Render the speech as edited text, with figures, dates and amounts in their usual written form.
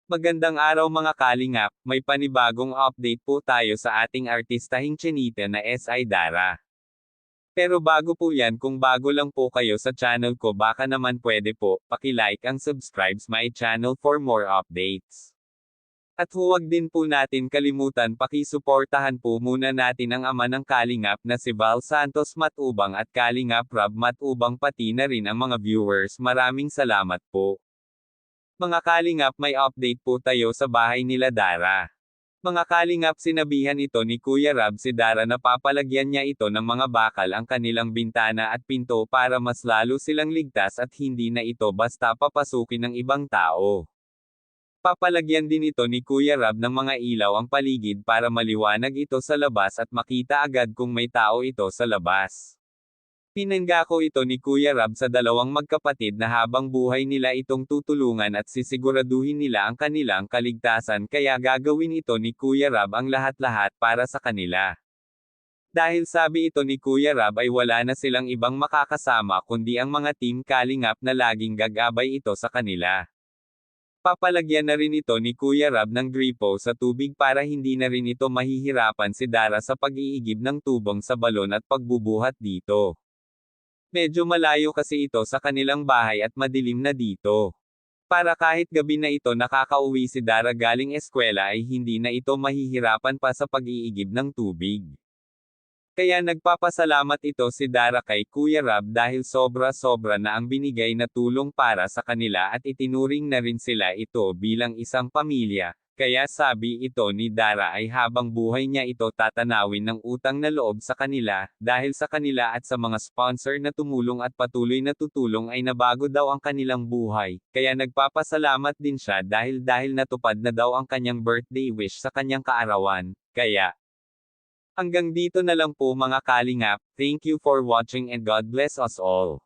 Magandang araw mga kalingap, may panibagong update po tayo sa ating artistahing Chinita na S.I. Dara. Pero bago po yan, kung bago lang po kayo sa channel ko, baka naman pwede po, paki-like and subscribe my channel for more updates. At huwag din po natin kalimutan paki-suportahan po muna natin ang ama ng Kalingap na si Val Santos Matubang at Kalingap Rob Matubang, pati na rin ang mga viewers. Maraming salamat po. Mga Kalingap, may update po tayo sa bahay nila Dara. Mga Kalingap, sinabihan ito ni Kuya Rob si Dara na papalagyan niya ito ng mga bakal ang kanilang bintana at pinto para mas lalo silang ligtas at hindi na ito basta papasukin ng ibang tao. Papalagyan din ito ni Kuya Rob ng mga ilaw ang paligid para maliwanag ito sa labas at makita agad kung may tao ito sa labas. Pinangako ito ni Kuya Rob sa dalawang magkapatid na habang buhay nila itong tutulungan at sisiguraduhin nila ang kanilang kaligtasan, kaya gagawin ito ni Kuya Rob ang lahat-lahat para sa kanila. Dahil sabi ito ni Kuya Rob ay wala na silang ibang makakasama kundi ang mga team Kalingap na laging gagabay ito sa kanila. Papalagyan na rin ito ni Kuya Rob ng gripo sa tubig para hindi na rin ito mahihirapan si Dara sa pag-iigib ng tubong sa balon at pagbubuhat dito. Medyo malayo kasi ito sa kanilang bahay at madilim na dito. Para kahit gabi na ito nakakauwi si Dara galing eskwela ay hindi na ito mahihirapan pa sa pag-iigib ng tubig. Kaya nagpapasalamat ito si Dara kay Kuya Rob dahil sobra-sobra na ang binigay na tulong para sa kanila at itinuring na rin sila ito bilang isang pamilya. Kaya sabi ito ni Dara ay habang buhay niya ito tatanawin ng utang na loob sa kanila, dahil sa kanila at sa mga sponsor na tumulong at patuloy na tutulong ay nabago daw ang kanilang buhay, kaya nagpapasalamat din siya dahil natupad na daw ang kanyang birthday wish sa kanyang kaarawan, kaya hanggang dito na lang po mga Kalingap, thank you for watching and God bless us all.